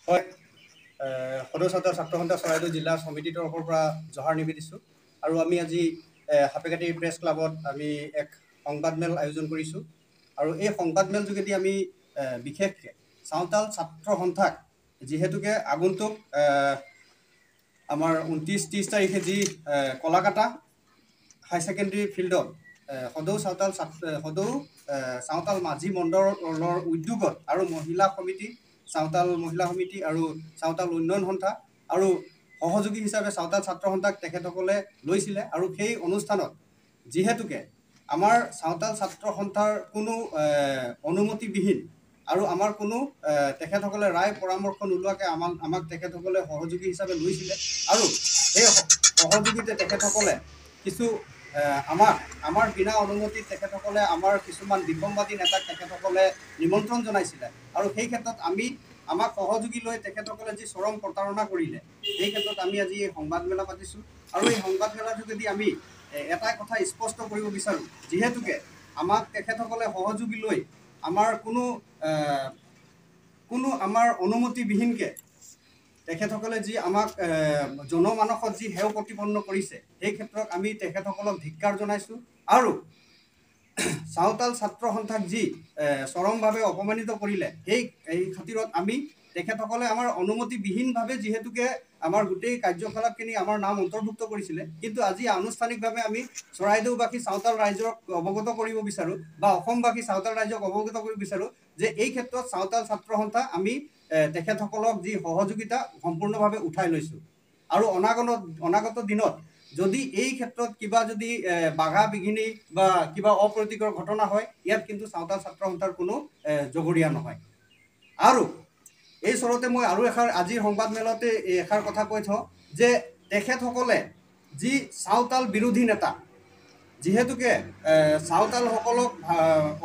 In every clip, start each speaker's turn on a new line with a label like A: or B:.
A: হয় সদৌ ছাত্ৰ সন্থা চৰাইদেউ জিলা সমিতিৰ তৰফৰ পৰা জহাৰ নিবেদিছোঁ আৰু আমি আজি সাপেকাটি প্ৰেছ ক্লাবত আমি এক সংবাদমেল আয়োজন কৰিছোঁ আৰু এই সংবাদমেল যোগেদি আমি বিশেষকৈ চাওতাল ছাত্ৰ সন্থাক যিহেতুকে আগন্তুক আমাৰ 29-30 তাৰিখে যি কলাকাটা হাই ছেকেণ্ডেৰী ফিল্ডত সদৌ চাওতাল মাঝি মণ্ডলৰ উদ্যোগত আৰু মহিলা সমিতি চাওতাল মহিলা সমিতি আৰু চাওতাল উন্নয়ন সন্থা আৰু সহযোগী হিচাপে চাওতাল ছাত্ৰ সন্থাক তেখেতসকলে লৈছিলে আৰু সেই অনুষ্ঠানত যিহেতুকে আমাৰ চাওতাল ছাত্ৰ সন্থাৰ কোনো অনুমতিবিহীন আৰু আমাৰ কোনো তেখেতসকলে ৰায় পৰামৰ্শ নোলোৱাকৈ আমাক তেখেতসকলে সহযোগী হিচাপে লৈছিলে আৰু সেই সহযোগীতে তেখেতসকলে কিছু আমাৰ বিনা অনুমতিত তেখেতসকলে আমাৰ কিছুমান বিসম্বাদী নেতাক তেখেতসকলে নিমন্ত্ৰণ জনাইছিলে আৰু সেই ক্ষেত্ৰত আমাক সহযোগী লৈ তেখেতসকলে যি চৰম প্ৰতাৰণা কৰিলে সেই ক্ষেত্ৰত আমি আজি এই সংবাদমেলা পাতিছোঁ আৰু এই সংবাদমেলাৰ যোগেদি আমি এটা কথা স্পষ্ট কৰিব বিচাৰোঁ যিহেতুকে আমাক তেখেতসকলে সহযোগী লৈ আমাৰ কোনো আমাৰ অনুমতিবিহীনকৈ তেখেতসকলে যি আমাক জনমানসত যি হেয় প্ৰতিপন্ন কৰিছে সেই ক্ষেত্ৰত আমি তেখেতসকলক ধিক্কাৰ জনাইছোঁ আৰু চাওতাল ছাত্ৰ সন্থাক যি চৰমভাৱে অপমানিত কৰিলে সেই খাতিৰত আমি তেখেতসকলে আমাৰ অনুমতিবিহীনভাৱে যিহেতুকে আমাৰ গোটেই কাৰ্যকলাপখিনি আমাৰ নাম অন্তৰ্ভুক্ত কৰিছিলে কিন্তু আজি আনুষ্ঠানিকভাৱে আমি চৰাইদেউবাসী চাওতাল ৰাইজক অৱগত কৰিব বিচাৰোঁ বা অসমবাসী চাওতাল ৰাইজক অৱগত কৰিব বিচাৰোঁ যে এই ক্ষেত্ৰত চাওতাল ছাত্ৰ সন্থা আমি তেখেতসকলক যি সহযোগিতা সম্পূৰ্ণভাৱে উঠাই লৈছোঁ আৰু অনাগত দিনত যদি এই ক্ষেত্ৰত কিবা যদি বাঘা বিঘিনি বা কিবা অপ্ৰীতিকৰ ঘটনা হয় ইয়াত কিন্তু চাওতাল ছাত্ৰ সন্থাৰ কোনো জগৰীয়া নহয় আৰু এই চৰতে মই আৰু এষাৰ আজিৰ সংবাদমেলতে এষাৰ কথা কৈ থওঁ যে তেখেতসকলে যি চাওতাল বিৰোধী নেতা যিহেতুকে চাওতালসকলক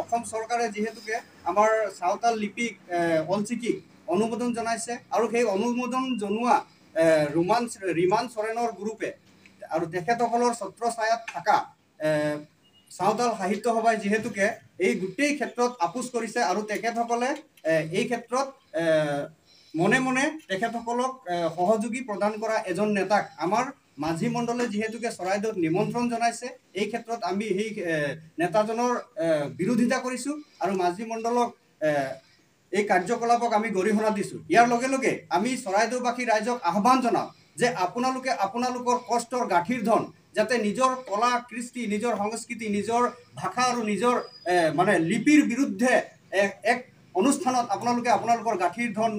A: অসম চৰকাৰে যিহেতুকে আমাৰ চাওতাল লিপিক অলচিকিক অনুমোদন জনাইছে আৰু সেই অনুমোদন জনোৱা ৰিমান চৰেণৰ গ্ৰুপে আৰু তেখেতসকলৰ ছত্ৰছায়াত থকা চাওতাল সাহিত্য সভাই যিহেতুকে এই গোটেই ক্ষেত্ৰত আপোচ কৰিছে আৰু তেখেতসকলে এই ক্ষেত্ৰত মনে মনে তেখেতসকলক সহযোগী প্ৰদান কৰা এজন নেতাক আমাৰ মাঝি মণ্ডলে যিহেতুকে চৰাইদেউত নিমন্ত্ৰণ জনাইছে এই ক্ষেত্ৰত আমি সেই নেতাজনৰ বিৰোধিতা কৰিছোঁ আৰু মাঝি মণ্ডলক এই কাৰ্যকলাপক আমি গৰিহণা দিছোঁ ইয়াৰ লগে লগে আমি চৰাইদেউবাসী ৰাইজক আহ্বান জনাওঁ যে আপোনালোকৰ কষ্টৰ গাঁঠিৰ ধন যাতে নিজৰ কলা কৃষ্টি নিজৰ সংস্কৃতি নিজৰ ভাষা আৰু নিজৰ মানে লিপিৰ বিৰুদ্ধে এক অনুষ্ঠানত আপোনালোকৰ গাঁঠিৰ ধন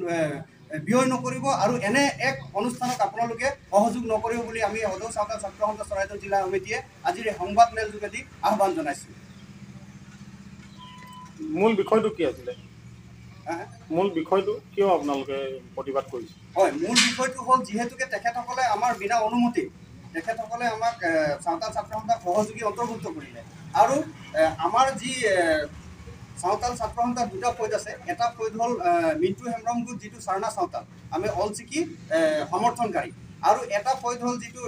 A: ব্যয় নকৰিব আৰু এনে এক অনুষ্ঠানক আপোনালোকে সহযোগ নকৰিব বুলি আমি সদৌ চাওতাল ছাত্ৰ সন্থা চৰাইদেউ জিলা সমিতিয়ে আজিৰ এই সংবাদমেল যোগেদি আহ্বান জনাইছোঁ
B: মূল বিষয়টো কি আছিলে মূল বিষয়টো কিয় আপোনালোকে প্ৰতিবাদ কৰিছে
A: হয় মূল বিষয়টো হ'ল যিহেতুকে তেখেতসকলে আমাৰ বিনা অনুমতি তেখেতসকলে আমাক চাওতাল ছাত্ৰ সন্থাক সহযোগী অন্তৰ্ভুক্ত কৰিলে আৰু আমাৰ যি চাওতাল ছাত্ৰ সন্থাৰ দুটা ফৈদ আছে এটা ফৈদ হ'ল মিণ্টু হেমব্ৰম গোট যিটো চাৰণা চাওতাল আমি অলচিকি সমৰ্থনকাৰী আৰু এটা ফৈদ হ'ল যিটো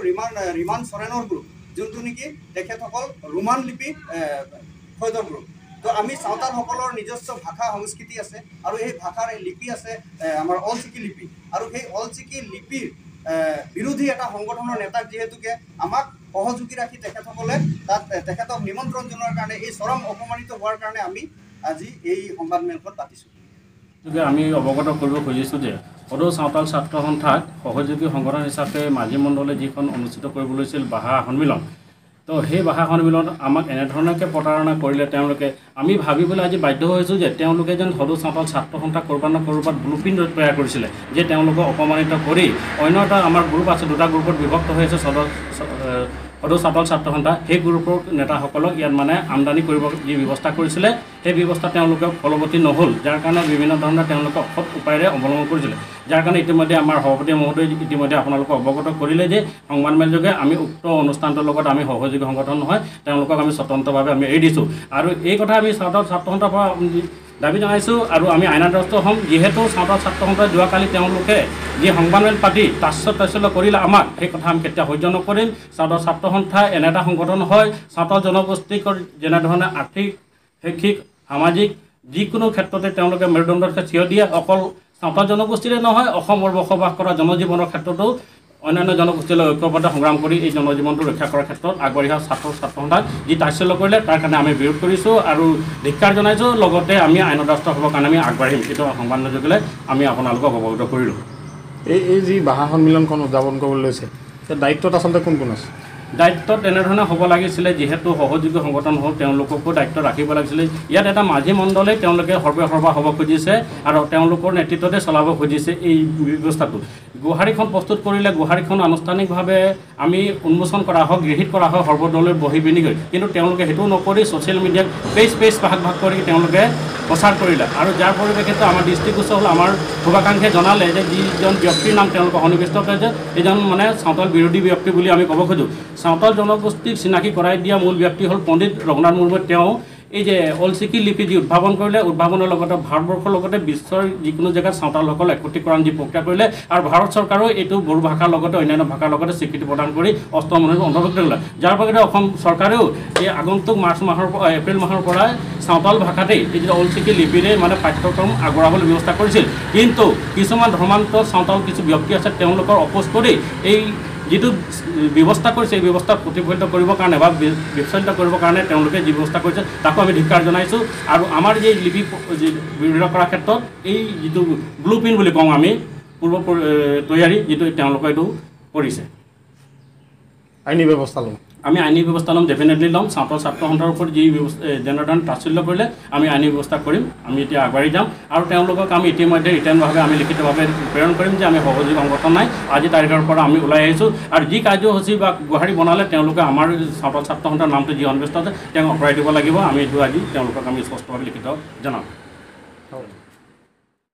A: ৰিমান চৰেণৰ গ্ৰুপ যোনটো নেকি তেখেতসকল ৰোমান লিপি ফৈদৰ গ্ৰুপ তো আমি চাওতালসকলৰ নিজস্ব ভাষা সংস্কৃতি আছে আৰু এই ভাষাৰ লিপি আছে আমাৰ অলচিকি লিপি আৰু সেই অলচিকি লিপিৰ বিৰোধী এটা সংগঠনৰ নেতাক যিহেতুকে আমাক সহযোগী ৰাখি তেখেতসকলে তাত তেখেতক নিমন্ত্ৰণ জনোৱাৰ কাৰণে এই চৰম অপমানিত হোৱাৰ কাৰণে আমি আজি এই সংবাদমেলখন পাতিছোঁ
C: আমি অৱগত কৰিব খুজিছোঁ যে সদৌ চাওতাল ছাত্ৰ সন্থাক সহযোগী সংগঠন হিচাপে মাঝি মণ্ডলে যিখন অনুষ্ঠিত কৰিব লৈছিল ভাষা সন্মিলন তো সেই ভাষা সন্মিলনত আমাক এনেধৰণকৈ প্ৰতাৰণা কৰিলে তেওঁলোকে আমি ভাবিবলৈ আজি বাধ্য হৈছোঁ যে তেওঁলোকে যেন সদৌ চাওতাল ছাত্ৰ সন্থাক ক'ৰবাত ব্লুপ্ৰিণ্ট তৈয়াৰ কৰিছিলে যে তেওঁলোকক অপমানিত কৰি অন্য এটা আমাৰ গ্ৰুপ আছে দুটা গ্ৰুপত বিভক্ত হৈ আছে সদৌ চাওতাল ছাত্ৰ সন্থা সেই গ্ৰুপৰ নেতাসকলক ইয়াত মানে আমদানি কৰিব যি ব্যৱস্থা কৰিছিলে সেই ব্যৱস্থা তেওঁলোকে ফলৱতী নহ'ল যাৰ কাৰণে বিভিন্ন ধৰণৰ তেওঁলোকে অসৎ উপায়েৰে অৱলম্বন কৰিছিলে যাৰ কাৰণে ইতিমধ্যে আমাৰ সভাপতি মহোদয় ইতিমধ্যে আপোনালোকক অৱগত কৰিলে যে সংবাদমেলযোগে আমি উক্ত অনুষ্ঠানটোৰ লগত আমি সহযোগী সংগঠন নহয় তেওঁলোকক আমি স্বতন্ত্ৰভাৱে আমি এৰি দিছোঁ আৰু এই কথা আমি চাওতাল ছাত্ৰ সন্থাৰ পৰা দাবী জনাইছোঁ আৰু আমি আইনাদস্ত হ'ম যিহেতু চাওতাল ছাত্ৰ সন্থাই যোৱাকালি তেওঁলোকে যি সংবাদমেল পাতি তাচ্ছল্য কৰিলে আমাক সেই কথা আমি কেতিয়া সহ্য নকৰিম চাওতাল ছাত্ৰ সন্থা এনে এটা সংগঠন হয় চাওতাল জনগোষ্ঠীক যেনেধৰণে আৰ্থিক শৈক্ষিক সামাজিক যিকোনো ক্ষেত্ৰতে তেওঁলোকে মেৰুদণ্ডত থিয় দিয়ে অকল সাঁওতাল জনগোষ্ঠীৰে নহয় অসমৰ বসবাস কৰা জনজীৱনৰ ক্ষেত্ৰতো অন্যান্য জনগোষ্ঠীলৈ ঐক্যবদ্ধ সংগ্ৰাম কৰি এই জনজীৱনটো ৰক্ষা কৰাৰ ক্ষেত্ৰত আগবাঢ়ি অহা ছাত্ৰ ছাত্ৰসন্থাক যি তাচ্ছিল্য কৰিলে তাৰ কাৰণে আমি বিৰোধ কৰিছোঁ আৰু ধিক্কাৰ জনাইছোঁ। লগতে আমি আইনত ৰাষ্ট্ৰ হ'বৰ কাৰণে আমি আগবাঢ়িম। এইটো সংবাদ যোগেৰে আমি আপোনালোকক অৱগত কৰিলোঁ।
B: এই যি ভাষা সন্মিলনখন উদযাপন কৰিবলৈ লৈছে দায়িত্বত আচলতে কোন কোন আছে?
C: দায়িত্বত এনেধৰণে হ'ব লাগিছিলে, যিহেতু সহযোগী সংগঠন হ'ল তেওঁলোককো দায়িত্ব ৰাখিব লাগিছিলে। ইয়াত এটা মাঝি মণ্ডলে তেওঁলোকে সৰ্বসৰ্বা হ'ব খুজিছে আৰু তেওঁলোকৰ নেতৃত্বতে চলাব খুজিছে এই ব্যৱস্থাটো। গোহাৰিখন প্ৰস্তুত কৰিলে গোহাৰিখন আনুষ্ঠানিকভাৱে আমি উন্মোচন কৰা হওক, গৃহীত কৰা হয় সৰ্বদলীয় বহি পিনি গৈ, কিন্তু তেওঁলোকে সেইটো নকৰি ছ'চিয়েল মিডিয়াত পেজ ভাগ কৰি তেওঁলোকে প্ৰচাৰ কৰিলে আৰু যাৰ পৰিপ্ৰেক্ষিতত আমাৰ দৃষ্টিগোচৰ হ'ল। আমাৰ শুভাকাংক্ষীয়ে জনালে যে যিজন ব্যক্তিৰ নাম তেওঁলোকে সন্নিৱিষ্ট কৰিছে এইজন মানে চাওতাল বিৰোধী ব্যক্তি বুলি আমি ক'ব খোজোঁ। চাওতাল জনগোষ্ঠীক চিনাকি কৰাই দিয়া মূল ব্যক্তি হ'ল পণ্ডিত ৰঘুনাথ মুৰ্মু। তেওঁ এই যে অলচিকি লিপি যি উদ্ভাৱন কৰিলে, উদ্ভাৱনৰ লগতে ভাৰতবৰ্ষৰ লগতে বিশ্বৰ যিকোনো জেগাত চাওতালসকল একত্ৰীকৰণ যি প্ৰক্ৰিয়া কৰিলে আৰু ভাৰত চৰকাৰেও এইটো বড়ো ভাষাৰ লগতে অন্যান্য ভাষাৰ লগতে স্বীকৃতি প্ৰদান কৰি অষ্টম অনুসূচীত অন্তৰ্ভুক্ত কৰিলে। যাৰ ফলত অসম চৰকাৰেও এই আগন্তুক এপ্ৰিল মাহৰ পৰা চাওতাল ভাষাতেই এই যে অলচিকি লিপিৰে মানে পাঠ্যক্ৰম আগবঢ়াবলৈ ব্যৱস্থা কৰিছিল। কিন্তু কিছুমান ধৰ্মান্তৰ চাওতাল কিছু ব্যক্তি আছে, তেওঁলোকৰ অপোজ কৰি এই যিটো ব্যৱস্থা কৰিছে এই ব্যৱস্থাত প্ৰতিফলিত কৰিবৰ কাৰণে বা বিচলিত কৰিবৰ কাৰণে তেওঁলোকে যি ব্যৱস্থা কৰিছে তাকো আমি ধিক্কাৰ জনাইছোঁ। আৰু আমাৰ এই লিপি বিৰোধিতা কৰাৰ ক্ষেত্ৰত এই যিটো ব্লু প্ৰিণ্ট বুলি কওঁ আমি পূৰ্ব তৈয়াৰী যিটো তেওঁলোকে এইটো কৰিছে,
B: আইনী ব্যৱস্থা ল'ম।
C: আমি আইনী ব্যৱস্থা ল'ম, ডেফিনেটলি ল'ম। ছাত্ৰ সন্থাৰ ওপৰত যি যেনেধৰণে তাচ্ছিল্য কৰিলে আমি আইনী ব্যৱস্থা কৰিম। আমি এতিয়া আগবাঢ়ি যাম আৰু তেওঁলোকক আমি ইতিমধ্যে ৰিটাৰ্ণভাৱে আমি লিখিতভাৱে প্ৰেৰণ কৰিম যে আমি সহযোগী সংগঠন নাই, আজি তাৰিখৰ পৰা আমি ওলাই আহিছোঁ আৰু যি কাৰ্যসূচী বা গোহাৰি বনালে তেওঁলোকে আমাৰ ছাত্ৰ সন্থাৰ নামটো যি সন্নিৱিষ্ট আছে তেওঁক আঁতৰাই দিব লাগিব। আমি এইটো আজি তেওঁলোকক আমি স্পষ্টভাৱে লিখিত জনাম।